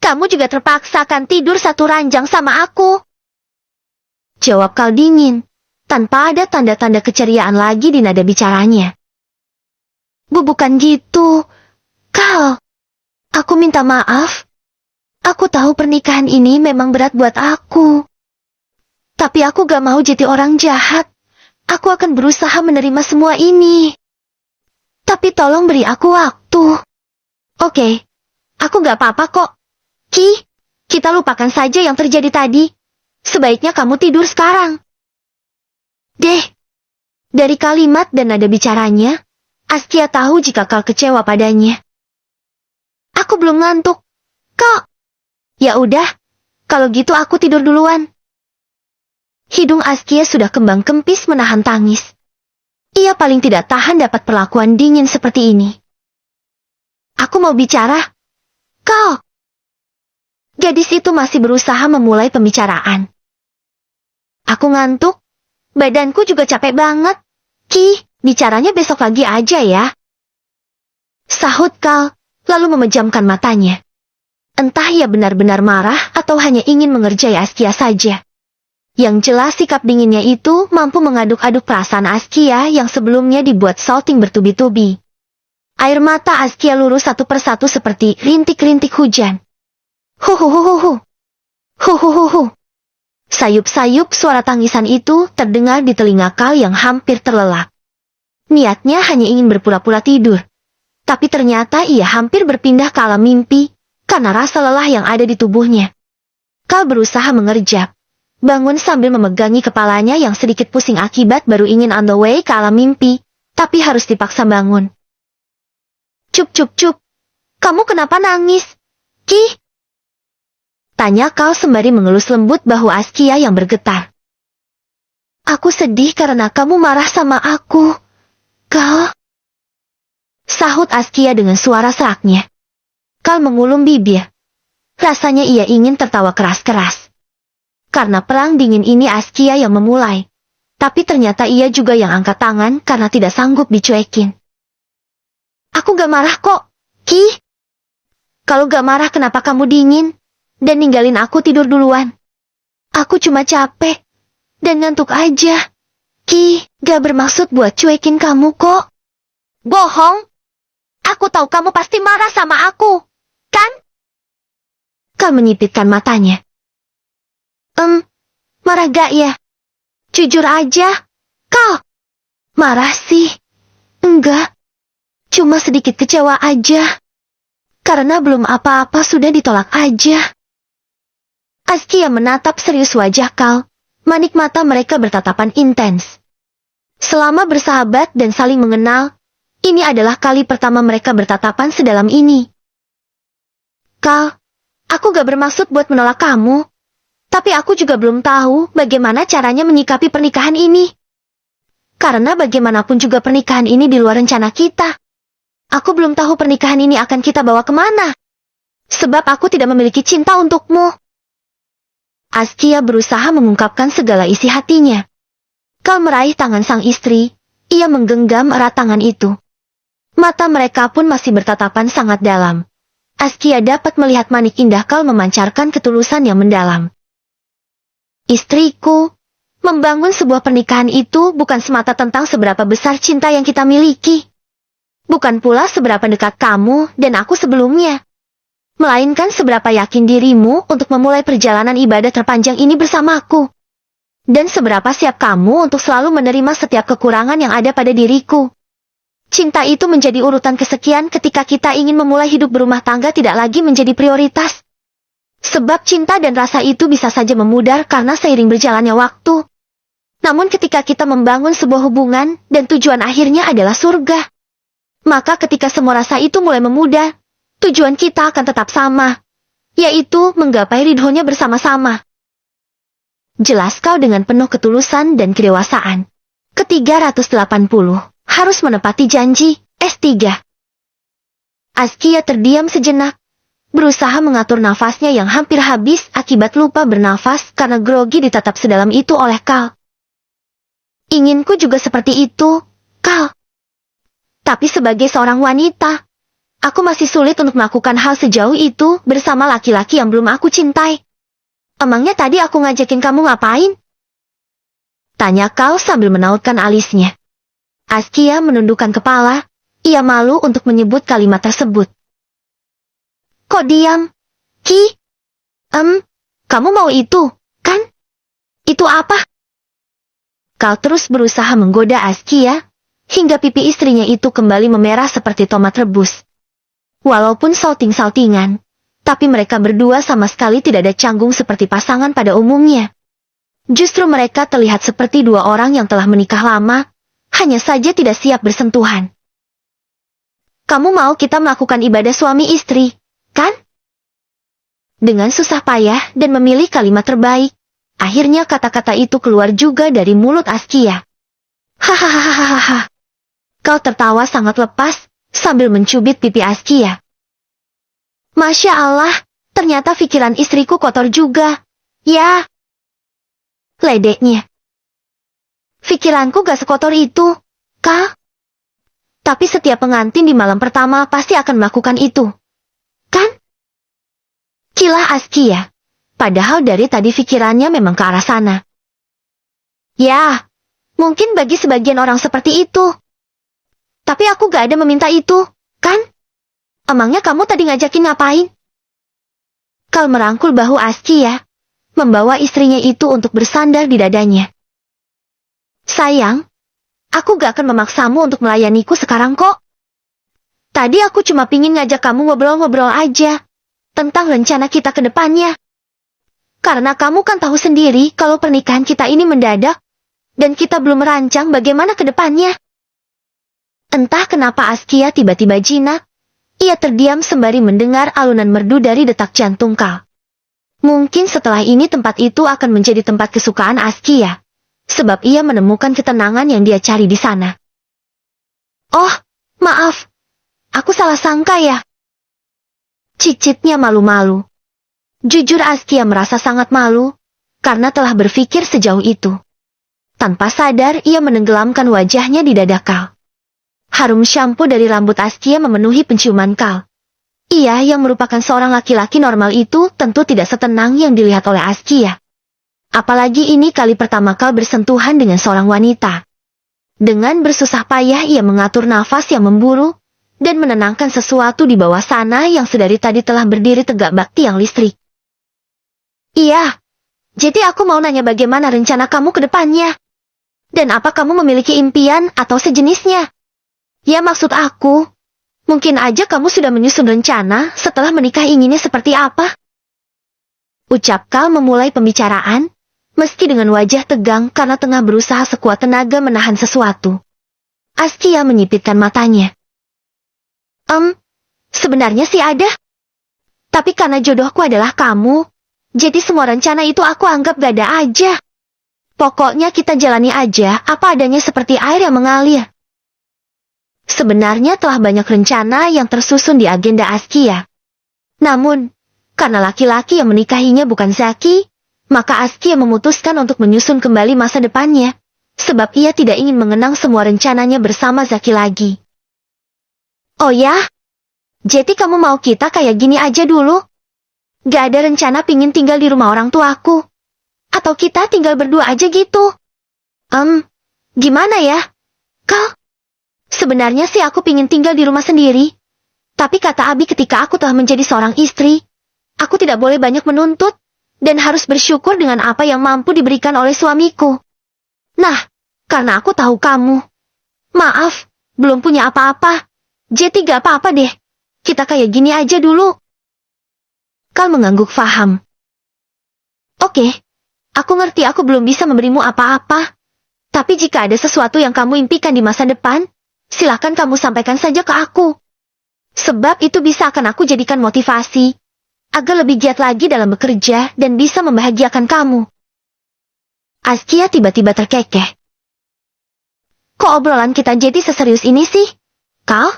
Kamu juga terpaksa akan tidur satu ranjang sama aku. Jawab Kal dingin, tanpa ada tanda-tanda keceriaan lagi di nada bicaranya. Bukan gitu, Kal. Aku minta maaf. Aku tahu pernikahan ini memang berat buat aku. Tapi aku gak mau jadi orang jahat. Aku akan berusaha menerima semua ini. Tapi tolong beri aku waktu. Oke, aku gak apa-apa kok. Ki, kita lupakan saja yang terjadi tadi. Sebaiknya kamu tidur sekarang. Dari kalimat dan nada bicaranya, Askia tahu jika Kal kecewa padanya. Aku belum ngantuk, kok. Ya udah, kalau gitu aku tidur duluan. Hidung Askia sudah kembang kempis menahan tangis. Ia paling tidak tahan dapat perlakuan dingin seperti ini. Aku mau bicara. Kau. Gadis itu masih berusaha memulai pembicaraan. Aku ngantuk. Badanku juga capek banget. Ki, bicaranya besok lagi aja ya. Sahut Kal, lalu memejamkan matanya. Entah ia benar-benar marah atau hanya ingin mengerjai Askia saja. Yang jelas sikap dinginnya itu mampu mengaduk-aduk perasaan Askia yang sebelumnya dibuat salting bertubi-tubi. Air mata Askia lurus satu persatu seperti rintik-rintik hujan. Huhuhuhuhu. Huhuhuhu. Sayup-sayup suara tangisan itu terdengar di telinga Kal yang hampir terlelap. Niatnya hanya ingin berpura-pura tidur. Tapi ternyata ia hampir berpindah ke alam mimpi karena rasa lelah yang ada di tubuhnya. Kal berusaha mengerjap. Bangun sambil memegangi kepalanya yang sedikit pusing akibat baru ingin on the way ke alam mimpi, tapi harus dipaksa bangun. Cup. Kamu kenapa nangis? Ki? Tanya Kal sembari mengelus lembut bahu Askia yang bergetar. Aku sedih karena kamu marah sama aku, Kal. Sahut Askia dengan suara seraknya. Kal mengulum bibir. Rasanya ia ingin tertawa keras-keras. Karena perang dingin ini Askia yang memulai. Tapi ternyata ia juga yang angkat tangan karena tidak sanggup dicuekin. Aku gak marah kok, Ki. Kalau gak marah kenapa kamu dingin? Dan ninggalin aku tidur duluan. Aku cuma capek. Dan ngantuk aja. Ki, gak bermaksud buat cuekin kamu kok. Bohong. Aku tahu kamu pasti marah sama aku. Kan? Kal menyipitkan matanya. Marah gak ya? Jujur aja, Kal. Marah sih. Enggak. Cuma sedikit kecewa aja. Karena belum apa-apa sudah ditolak aja. Askia menatap serius wajah Kal. Manik mata mereka bertatapan intens. Selama bersahabat dan saling mengenal, ini adalah kali pertama mereka bertatapan sedalam ini. Kal, aku gak bermaksud buat menolak kamu. Tapi aku juga belum tahu bagaimana caranya menyikapi pernikahan ini. Karena bagaimanapun juga pernikahan ini di luar rencana kita. Aku belum tahu pernikahan ini akan kita bawa kemana. Sebab aku tidak memiliki cinta untukmu. Askia berusaha mengungkapkan segala isi hatinya. Kal meraih tangan sang istri, ia menggenggam erat tangan itu. Mata mereka pun masih bertatapan sangat dalam. Askia dapat melihat manik indah Kal memancarkan ketulusan yang mendalam. Istriku, membangun sebuah pernikahan itu bukan semata tentang seberapa besar cinta yang kita miliki. Bukan pula seberapa dekat kamu dan aku sebelumnya. Melainkan seberapa yakin dirimu untuk memulai perjalanan ibadah terpanjang ini bersamaku. Dan seberapa siap kamu untuk selalu menerima setiap kekurangan yang ada pada diriku. Cinta itu menjadi urutan kesekian ketika kita ingin memulai hidup berumah tangga tidak lagi menjadi prioritas. Sebab cinta dan rasa itu bisa saja memudar karena seiring berjalannya waktu. Namun ketika kita membangun sebuah hubungan dan tujuan akhirnya adalah surga, maka ketika semua rasa itu mulai memudar, tujuan kita akan tetap sama, yaitu menggapai ridhonya bersama-sama. Jelas kau dengan penuh ketulusan dan kedewasaan. Ke-380, harus menepati janji, S3. Askia terdiam sejenak, berusaha mengatur nafasnya yang hampir habis akibat lupa bernafas karena grogi ditatap sedalam itu oleh Kal. Inginku juga seperti itu, Kal. Tapi sebagai seorang wanita, aku masih sulit untuk melakukan hal sejauh itu bersama laki-laki yang belum aku cintai. Emangnya tadi aku ngajakin kamu ngapain? Tanya Kal sambil menautkan alisnya. Askia menundukkan kepala, ia malu untuk menyebut kalimat tersebut. Kok diam? Ki? Kamu mau itu, kan? Itu apa? Kal terus berusaha menggoda Askia, hingga pipi istrinya itu kembali memerah seperti tomat rebus. Walaupun salting-saltingan, tapi mereka berdua sama sekali tidak ada canggung seperti pasangan pada umumnya. Justru mereka terlihat seperti dua orang yang telah menikah lama, hanya saja tidak siap bersentuhan. Kamu mau kita melakukan ibadah suami istri, kan? Dengan susah payah dan memilih kalimat terbaik, akhirnya kata-kata itu keluar juga dari mulut Askia. Hahaha. Kau tertawa sangat lepas, sambil mencubit pipi Askia. Masya Allah, ternyata pikiran istriku kotor juga. Ya. Ledeknya. Pikiranku gak sekotor itu, Kak. Tapi setiap pengantin di malam pertama pasti akan melakukan itu. Kan? Kilah Askia. Padahal dari tadi pikirannya memang ke arah sana. Ya, mungkin bagi sebagian orang seperti itu. Tapi aku gak ada meminta itu, kan? Emangnya kamu tadi ngajakin ngapain? Kal merangkul bahu Askia, membawa istrinya itu untuk bersandar di dadanya. Sayang, aku gak akan memaksamu untuk melayaniku sekarang kok. Tadi aku cuma pingin ngajak kamu ngobrol-ngobrol aja, tentang rencana kita ke depannya. Karena kamu kan tahu sendiri kalau pernikahan kita ini mendadak, dan kita belum merancang bagaimana ke depannya. Entah kenapa Askia tiba-tiba jinak, ia terdiam sembari mendengar alunan merdu dari detak jantung Kal. Mungkin setelah ini tempat itu akan menjadi tempat kesukaan Askia, sebab ia menemukan ketenangan yang dia cari di sana. Oh, maaf, aku salah sangka ya. Cicitnya malu-malu. Jujur Askia merasa sangat malu, karena telah berpikir sejauh itu. Tanpa sadar ia menenggelamkan wajahnya di dada Kal. Harum syampu dari rambut Askia memenuhi penciuman Kal. Ia yang merupakan seorang laki-laki normal itu tentu tidak setenang yang dilihat oleh Askia. Apalagi ini kali pertama Kal bersentuhan dengan seorang wanita. Dengan bersusah payah ia mengatur nafas yang memburu, dan menenangkan sesuatu di bawah sana yang sedari tadi telah berdiri tegak bak tiang listrik. Iya, jadi aku mau nanya bagaimana rencana kamu ke depannya. Dan apa kamu memiliki impian atau sejenisnya? Ya maksud aku, mungkin aja kamu sudah menyusun rencana setelah menikah inginnya seperti apa? Ucap Kal memulai pembicaraan, meski dengan wajah tegang karena tengah berusaha sekuat tenaga menahan sesuatu. Askia menyipitkan matanya. Sebenarnya sih ada. Tapi karena jodohku adalah kamu, jadi semua rencana itu aku anggap gak ada aja. Pokoknya kita jalani aja apa adanya seperti air yang mengalir. Sebenarnya telah banyak rencana yang tersusun di agenda Askia. Namun, karena laki-laki yang menikahinya bukan Zaki, maka Askia memutuskan untuk menyusun kembali masa depannya, sebab ia tidak ingin mengenang semua rencananya bersama Zaki lagi. Oh ya? Jadi kamu mau kita kayak gini aja dulu? Gak ada rencana pingin tinggal di rumah orang tuaku? Atau kita tinggal berdua aja gitu? Gimana ya? Kal? Sebenarnya sih aku pingin tinggal di rumah sendiri. Tapi kata Abi ketika aku telah menjadi seorang istri, aku tidak boleh banyak menuntut, dan harus bersyukur dengan apa yang mampu diberikan oleh suamiku. Nah, karena aku tahu kamu. Maaf, belum punya apa-apa. Jadi gak apa-apa deh. Kita kayak gini aja dulu. Kal mengangguk faham. Oke, aku ngerti aku belum bisa memberimu apa-apa. Tapi jika ada sesuatu yang kamu impikan di masa depan, silakan kamu sampaikan saja ke aku. Sebab itu bisa akan aku jadikan motivasi, agar lebih giat lagi dalam bekerja dan bisa membahagiakan kamu. Askia tiba-tiba terkekeh. Kok obrolan kita jadi seserius ini sih? Kal?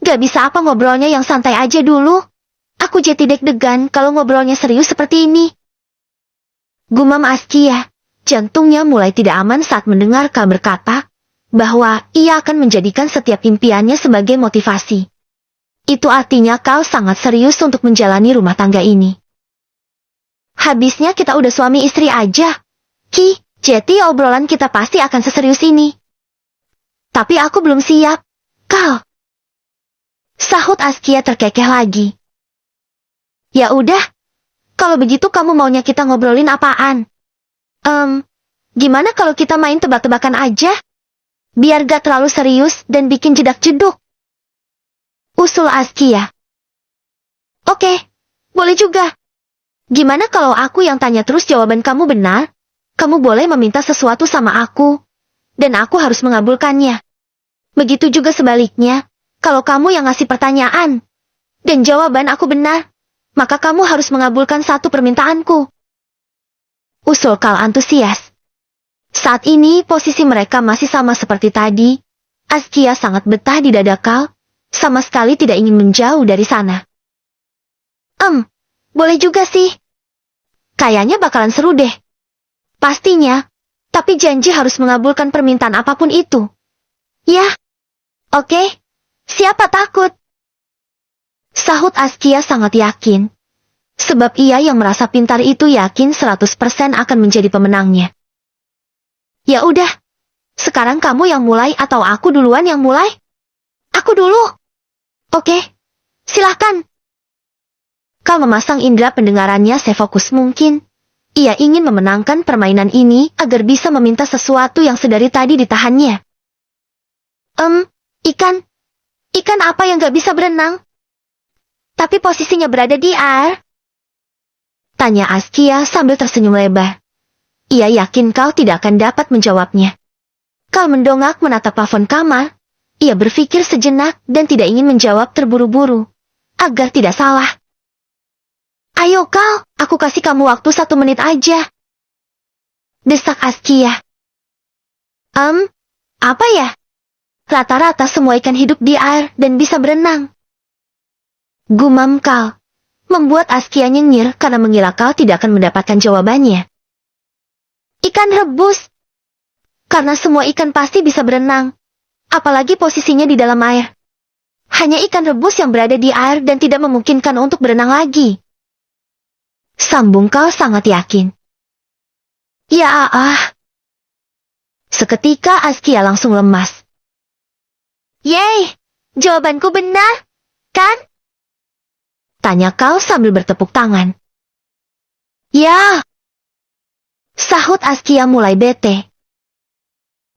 Gak bisa apa ngobrolnya yang santai aja dulu? Aku jadi deg-degan kalau ngobrolnya serius seperti ini. Gumam Askia, jantungnya mulai tidak aman saat mendengar Kal berkata bahwa ia akan menjadikan setiap impiannya sebagai motivasi. Itu artinya Kal sangat serius untuk menjalani rumah tangga ini. Habisnya kita udah suami istri aja. Jadi obrolan kita pasti akan seserius ini. Tapi aku belum siap, Kal. Sahut Askia terkekeh lagi. Ya udah, kalau begitu kamu maunya kita ngobrolin apaan? Gimana kalau kita main tebak-tebakan aja? Biar gak terlalu serius dan bikin jedak-jeduk. Usul Askia. Oke, boleh juga. Gimana kalau aku yang tanya terus jawaban kamu benar? Kamu boleh meminta sesuatu sama aku, dan aku harus mengabulkannya. Begitu juga sebaliknya, kalau kamu yang ngasih pertanyaan, dan jawaban aku benar, maka kamu harus mengabulkan satu permintaanku. Usul Kal antusias. Saat ini posisi mereka masih sama seperti tadi. Askia sangat betah di dada Kal, sama sekali tidak ingin menjauh dari sana. Boleh juga sih. Kayaknya bakalan seru deh. Pastinya, tapi janji harus mengabulkan permintaan apapun itu. Ya, oke, siapa takut? Sahut Askia sangat yakin. Sebab ia yang merasa pintar itu yakin 100% akan menjadi pemenangnya. Ya udah, sekarang kamu yang mulai atau aku duluan yang mulai? Aku dulu. Oke, silahkan. Kal memasang indera pendengarannya sefokus mungkin. Ia ingin memenangkan permainan ini agar bisa meminta sesuatu yang sedari tadi ditahannya. Ikan. Ikan apa yang gak bisa berenang? Tapi posisinya berada di air? Tanya Askia sambil tersenyum lebar. Ia yakin Kal tidak akan dapat menjawabnya. Kal mendongak menatap plafon kamar. Ia berpikir sejenak dan tidak ingin menjawab terburu-buru, agar tidak salah. Ayo Kal, aku kasih kamu waktu 1 menit aja. Desak Askia. Apa ya? Rata-rata semua ikan hidup di air dan bisa berenang. Gumam Kal. Membuat Askia nyengir karena mengira Kal tidak akan mendapatkan jawabannya. Ikan rebus. Karena semua ikan pasti bisa berenang. Apalagi posisinya di dalam air. Hanya ikan rebus yang berada di air dan tidak memungkinkan untuk berenang lagi. Sambung Kal sangat yakin. Ya Seketika Askia langsung lemas. Yeay, jawabanku benar, kan? Tanya Kal sambil bertepuk tangan. Ya. Sahut Askia mulai bete.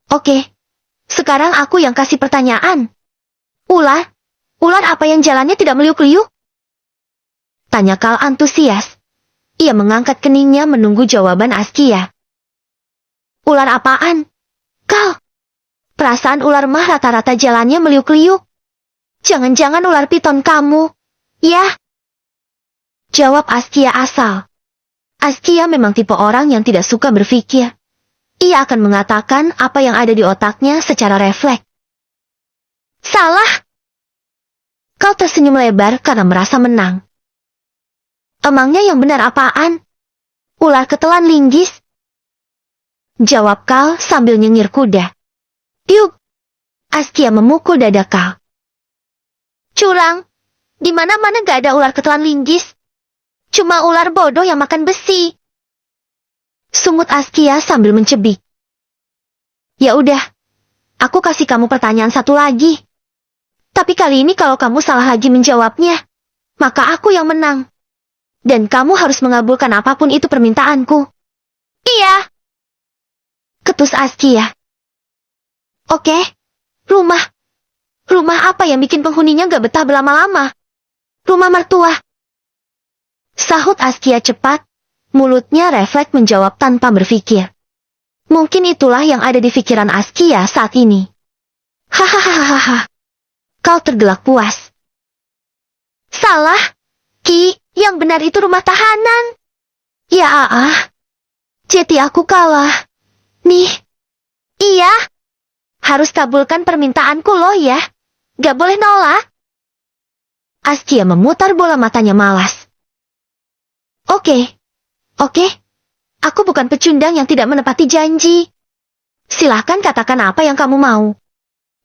Oke, sekarang aku yang kasih pertanyaan. Ular apa yang jalannya tidak meliuk-liuk? Tanya Kal antusias. Ia mengangkat keningnya menunggu jawaban Askia. Ular apaan? Kal, perasaan ular mah rata-rata jalannya meliuk-liuk. Jangan-jangan ular piton kamu, ya? Jawab Askia asal. Askia memang tipe orang yang tidak suka berpikir. Ia akan mengatakan apa yang ada di otaknya secara refleks. Salah! Kal tersenyum lebar karena merasa menang. Emangnya yang benar apaan? Ular ketelan linggis? Jawab Kal sambil nyengir kuda. Yuk! Askia memukul dada Kal. Curang. Di mana-mana gak ada ular ketelan linggis. Cuma ular bodoh yang makan besi. Sungut Askia sambil mencebik. Ya udah, aku kasih kamu pertanyaan satu lagi. Tapi kali ini kalau kamu salah lagi menjawabnya, maka aku yang menang. Dan kamu harus mengabulkan apapun itu permintaanku. Iya. Ketus Askia. Oke, rumah. Rumah apa yang bikin penghuninya gak betah berlama-lama? Rumah mertua. Sahut Askia cepat, mulutnya refleks menjawab tanpa berpikir. Mungkin itulah yang ada di pikiran Askia saat ini. Hahaha. Kau tergelak puas. Salah, Ki, yang benar itu rumah tahanan. Ya jadi aku kalah. Nih. Iya. Harus kabulkan permintaanku loh ya. Gak boleh nolak. Askia memutar bola matanya malas. Oke. Aku bukan pecundang yang tidak menepati janji. Silahkan katakan apa yang kamu mau.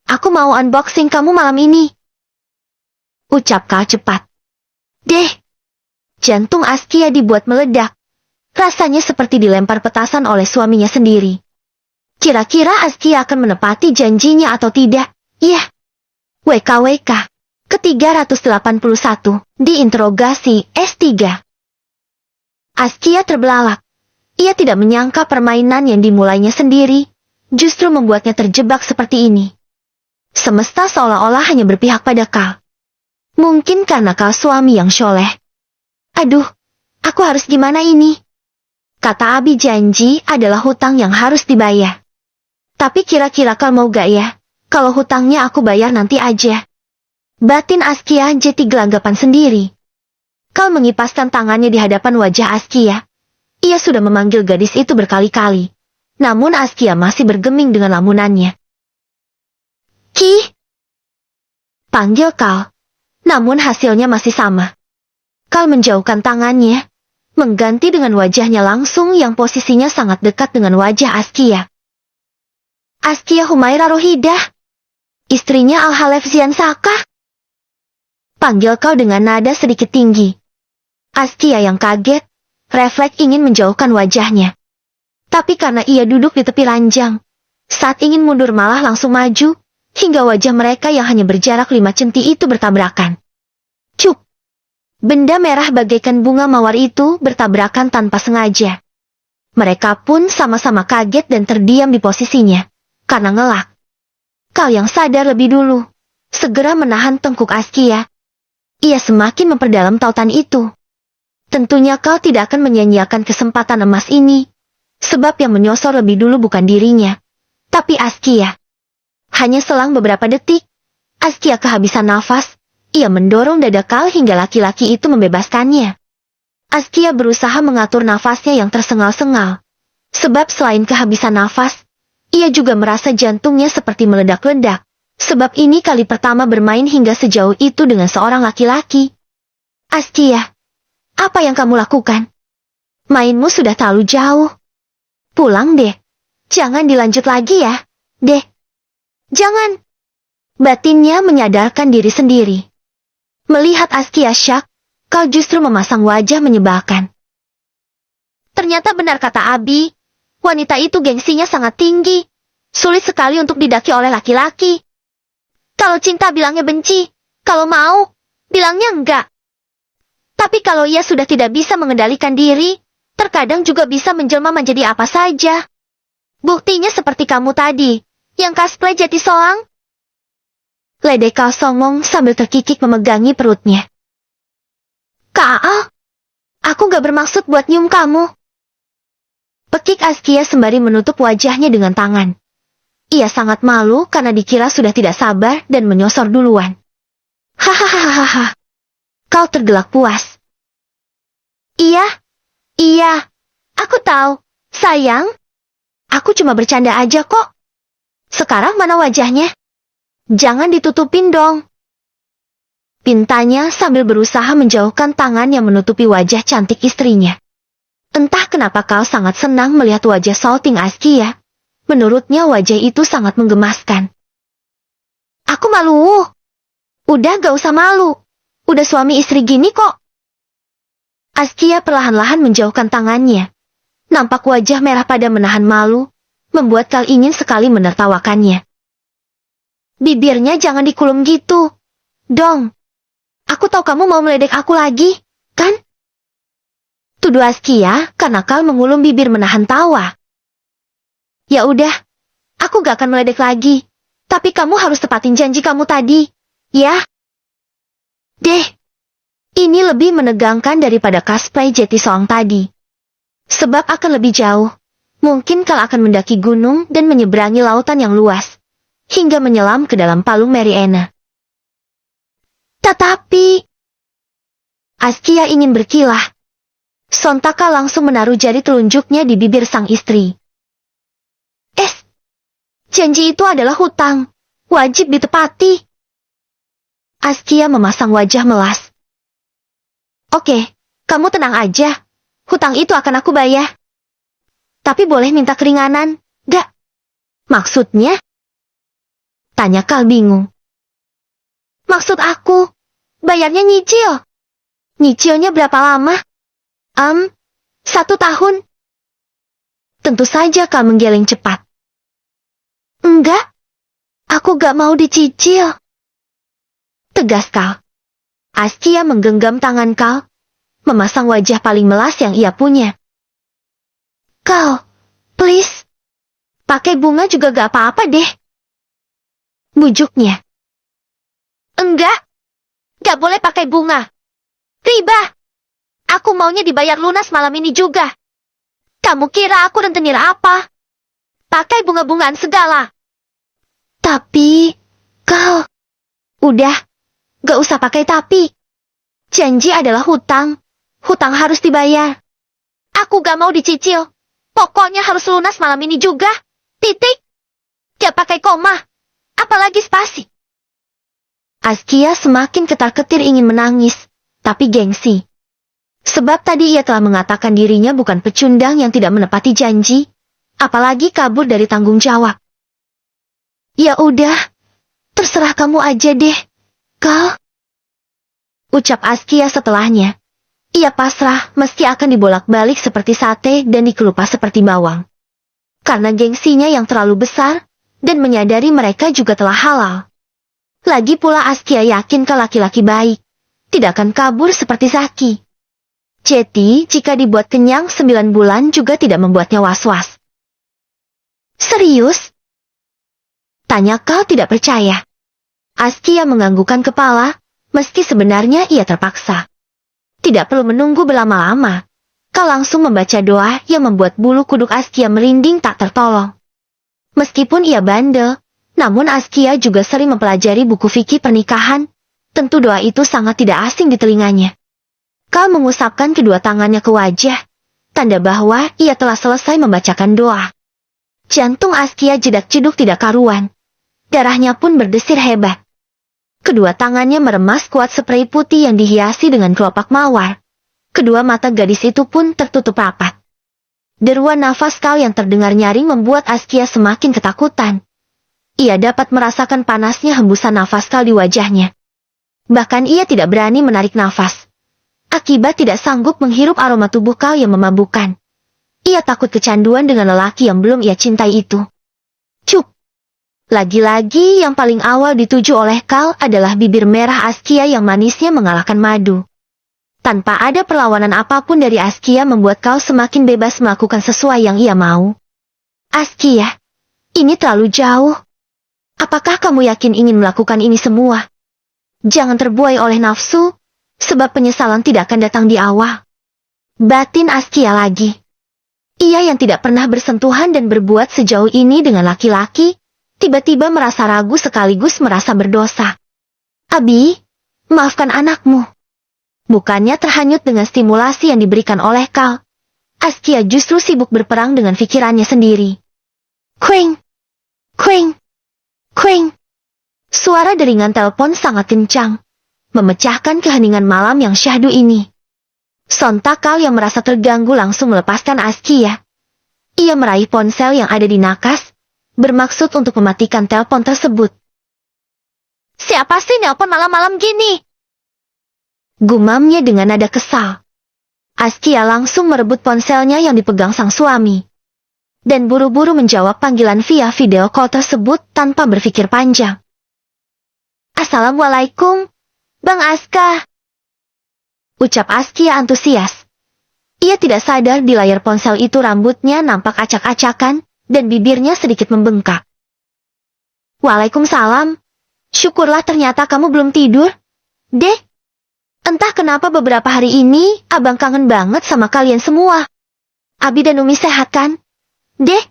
Aku mau unboxing kamu malam ini. Ucap Kal cepat. Deh. Jantung Askia dibuat meledak. Rasanya seperti dilempar petasan oleh suaminya sendiri. Kira-kira Askia akan menepati janjinya atau tidak? Iya. WKWK. Ke-381. Diinterogasi S3. Askia terbelalak. Ia tidak menyangka permainan yang dimulainya sendiri, justru membuatnya terjebak seperti ini. Semesta seolah-olah hanya berpihak pada Kal. Mungkin karena Kal suami yang soleh. Aduh, aku harus gimana ini? Kata Abi janji adalah hutang yang harus dibayar. Tapi kira-kira Kal mau gak ya? Kalau hutangnya aku bayar nanti aja. Batin Askia jadi gelagapan sendiri. Kal mengipaskan tangannya di hadapan wajah Askia. Ia sudah memanggil gadis itu berkali-kali. Namun Askia masih bergeming dengan lamunannya. Ki! Panggil Kal. Namun hasilnya masih sama. Kal menjauhkan tangannya, mengganti dengan wajahnya langsung yang posisinya sangat dekat dengan wajah Askia. Askia Humaira Rohidah. Istrinya Al-Halef Zian Saka. Panggil Kal dengan nada sedikit tinggi. Askia yang kaget, refleks ingin menjauhkan wajahnya. Tapi karena ia duduk di tepi ranjang, saat ingin mundur malah langsung maju, hingga wajah mereka yang hanya berjarak 5 centi itu bertabrakan. Cuk! Benda merah bagaikan bunga mawar itu bertabrakan tanpa sengaja. Mereka pun sama-sama kaget dan terdiam di posisinya, karena ngelak. Kal yang sadar lebih dulu, segera menahan tengkuk Askia. Ia semakin memperdalam tautan itu. Tentunya Kal tidak akan menyia-nyiakan kesempatan emas ini, sebab yang menyosor lebih dulu bukan dirinya, tapi Askia. Hanya selang beberapa detik, Askia kehabisan nafas, ia mendorong dada Kal hingga laki-laki itu membebaskannya. Askia berusaha mengatur nafasnya yang tersengal-sengal, sebab selain kehabisan nafas, ia juga merasa jantungnya seperti meledak-ledak. Sebab ini kali pertama bermain hingga sejauh itu dengan seorang laki-laki. Askia, apa yang kamu lakukan? Mainmu sudah terlalu jauh. Pulang deh. Jangan dilanjut lagi ya, deh. Jangan. Batinnya menyadarkan diri sendiri. Melihat Askia syak, Kal justru memasang wajah menyebalkan. Ternyata benar kata Abi. Wanita itu gengsinya sangat tinggi. Sulit sekali untuk didaki oleh laki-laki. Kalau cinta bilangnya benci, kalau mau, bilangnya enggak. Tapi kalau ia sudah tidak bisa mengendalikan diri, terkadang juga bisa menjelma menjadi apa saja. Buktinya seperti kamu tadi, yang cosplay jadi soang. Ledek Kal songong sambil terkikik memegangi perutnya. Kak, aku gak bermaksud buat nyium kamu. Pekik Askia sembari menutup wajahnya dengan tangan. Ia sangat malu karena dikira sudah tidak sabar dan menyosor duluan. Hahaha. Kau tergelak puas. Iya, aku tahu, sayang. Aku cuma bercanda aja kok. Sekarang mana wajahnya? Jangan ditutupin dong. Pintanya sambil berusaha menjauhkan tangan yang menutupi wajah cantik istrinya. Entah kenapa Kal sangat senang melihat wajah salting Askia. Menurutnya wajah itu sangat menggemaskan. Aku malu. Udah gak usah malu. Udah suami istri gini kok. Askia perlahan-lahan menjauhkan tangannya. Nampak wajah merah pada menahan malu, membuat Kal ingin sekali menertawakannya. Bibirnya jangan dikulum gitu. Dong. Aku tahu kamu mau meledek aku lagi, kan? Tuduh Askia karena Kal mengulum bibir menahan tawa. Ya udah, aku gak akan meledek lagi. Tapi kamu harus tepatin janji kamu tadi, ya? Deh. Ini lebih menegangkan daripada cosplay Jetty Soang tadi. Sebab akan lebih jauh. Mungkin Kal akan mendaki gunung dan menyeberangi lautan yang luas. Hingga menyelam ke dalam palung Mariana. Tetapi... Askia ingin berkilah. Sontak Kal langsung menaruh jari telunjuknya di bibir sang istri. Janji itu adalah hutang. Wajib ditepati. Askia memasang wajah melas. Oke, kamu tenang aja. Hutang itu akan aku bayar. Tapi boleh minta keringanan, gak? Maksudnya? Tanya Kal bingung. Maksud aku, bayarnya nyicil. Nyicilnya berapa lama? 1 tahun. Tentu saja Kal menggeleng cepat. Enggak, aku gak mau dicicil. Tegas Kal. Askia menggenggam tangan Kal, memasang wajah paling melas yang ia punya. Kal, please. Pakai bunga juga gak apa-apa deh. Bujuknya. Enggak, gak boleh pakai bunga. Riba. Aku maunya dibayar lunas malam ini juga. Kamu kira aku rentenir apa? Pakai bunga-bungaan segala. Tapi, Kal. Udah, gak usah pakai tapi. Janji adalah hutang. Hutang harus dibayar. Aku gak mau dicicil. Pokoknya harus lunas malam ini juga. Titik. Gak pakai koma. Apalagi spasi. Askia semakin ketar-ketir ingin menangis. Tapi gengsi. Sebab tadi ia telah mengatakan dirinya bukan pecundang yang tidak menepati janji. Apalagi kabur dari tanggung jawab. Ya udah, terserah kamu aja deh, Kal. Ucap Askia setelahnya. Ia pasrah meski akan dibolak-balik seperti sate dan dikelupas seperti bawang. Karena gengsinya yang terlalu besar, dan menyadari mereka juga telah halal. Lagi pula Askia yakin Kal laki-laki baik, tidak akan kabur seperti Zaki. Jetty jika dibuat kenyang 9 bulan juga tidak membuatnya was-was. Serius? Tanya Kal tidak percaya. Askia menganggukkan kepala, meski sebenarnya ia terpaksa. Tidak perlu menunggu berlama-lama. Kal langsung membaca doa yang membuat bulu kuduk Askia merinding tak tertolong. Meskipun ia bandel, namun Askia juga sering mempelajari buku fikih pernikahan. Tentu doa itu sangat tidak asing di telinganya. Kal mengusapkan kedua tangannya ke wajah, tanda bahwa ia telah selesai membacakan doa. Jantung Askia jedak-jeduk tidak karuan. Darahnya pun berdesir hebat. Kedua tangannya meremas kuat sprei putih yang dihiasi dengan kelopak mawar. Kedua mata gadis itu pun tertutup rapat. Deruan nafas Kal yang terdengar nyaring membuat Askia semakin ketakutan. Ia dapat merasakan panasnya hembusan nafas Kal di wajahnya. Bahkan ia tidak berani menarik nafas. Akibat tidak sanggup menghirup aroma tubuh Kal yang memabukkan. Ia takut kecanduan dengan lelaki yang belum ia cintai itu. Cup. Lagi-lagi yang paling awal dituju oleh Kal adalah bibir merah Askia yang manisnya mengalahkan madu. Tanpa ada perlawanan apapun dari Askia membuat Kal semakin bebas melakukan sesuai yang ia mau. Askia, ini terlalu jauh. Apakah kamu yakin ingin melakukan ini semua? Jangan terbuai oleh nafsu, sebab penyesalan tidak akan datang di awal. Batin Askia lagi. Ia yang tidak pernah bersentuhan dan berbuat sejauh ini dengan laki-laki, tiba-tiba merasa ragu sekaligus merasa berdosa. Abi, maafkan anakmu. Bukannya terhanyut dengan stimulasi yang diberikan oleh Kal. Askia justru sibuk berperang dengan pikirannya sendiri. Kwing, kwing, kwing. Suara deringan telepon sangat kencang, memecahkan keheningan malam yang syahdu ini. Sontak Kal yang merasa terganggu langsung melepaskan Askia. Ia meraih ponsel yang ada di nakas, bermaksud untuk mematikan telepon tersebut. Siapa sih nelpon malam-malam gini? Gumamnya dengan nada kesal. Askia langsung merebut ponselnya yang dipegang sang suami. Dan buru-buru menjawab panggilan via video call tersebut tanpa berpikir panjang. Assalamualaikum, Bang Aska. Ucap Askia antusias. Ia tidak sadar di layar ponsel itu rambutnya nampak acak-acakan dan bibirnya sedikit membengkak. Waalaikumsalam. Syukurlah ternyata kamu belum tidur. Dek, entah kenapa beberapa hari ini abang kangen banget sama kalian semua. Abi dan Umi sehat kan? Dek,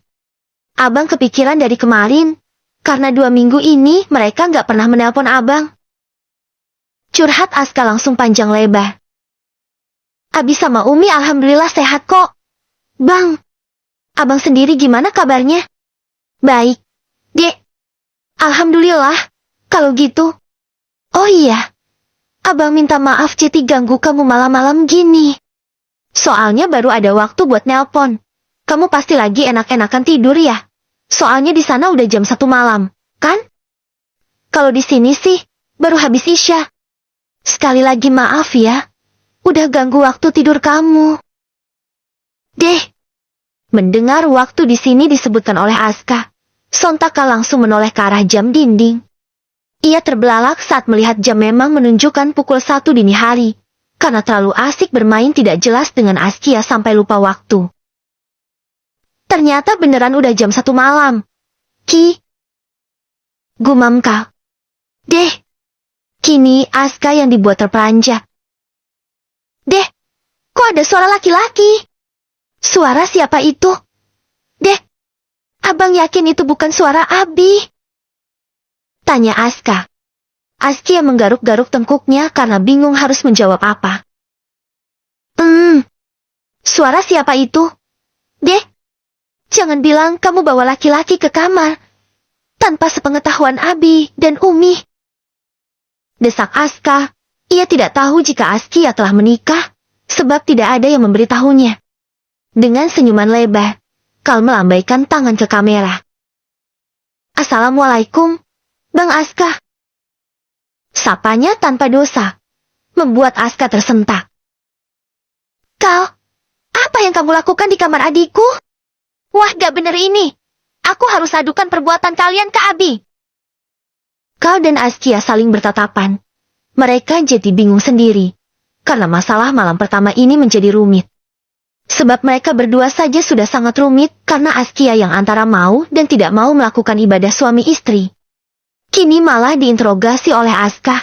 abang kepikiran dari kemarin. Karena 2 minggu ini mereka nggak pernah menelpon abang. Curhat Aska langsung panjang lebar. Abi sama Umi alhamdulillah sehat kok. Bang, abang sendiri gimana kabarnya? Baik, Dek. Alhamdulillah, kalau gitu. Oh iya, abang minta maaf Citi ganggu kamu malam-malam gini. Soalnya baru ada waktu buat nelpon. Kamu pasti lagi enak-enakan tidur ya? Soalnya di sana udah jam 1 malam, kan? Kalau di sini sih, baru habis Isya. Sekali lagi maaf ya, udah ganggu waktu tidur kamu. Deh, mendengar waktu di sini disebutkan oleh Aska, Sontaka langsung menoleh ke arah jam dinding. Ia terbelalak saat melihat jam memang menunjukkan pukul 1 dini hari, karena terlalu asik bermain tidak jelas dengan Askia sampai lupa waktu. Ternyata beneran udah jam 1 malam. Gumam Kak. Deh, kini Aska yang dibuat terperanjat. Deh, kok ada suara laki-laki? Suara siapa itu? Deh, abang yakin itu bukan suara Abi? Tanya Aska. Askia menggaruk-garuk tengkuknya karena bingung harus menjawab apa. Suara siapa itu? Deh, jangan bilang kamu bawa laki-laki ke kamar tanpa sepengetahuan Abi dan Umi. Desak Aska. Ia tidak tahu jika Askia telah menikah, sebab tidak ada yang memberitahunya. Dengan senyuman lebar, Kal melambaikan tangan ke kamera. Assalamualaikum, Bang Aska. Sapanya tanpa dosa, membuat Aska tersentak. Kal, apa yang kamu lakukan di kamar adikku? Wah, gak bener ini. Aku harus adukan perbuatan kalian ke Abi. Kal dan Askia saling bertatapan. Mereka jadi bingung sendiri, karena masalah malam pertama ini menjadi rumit. Sebab mereka berdua saja sudah sangat rumit karena Askia yang antara mau dan tidak mau melakukan ibadah suami istri. Kini malah diinterogasi oleh Aska.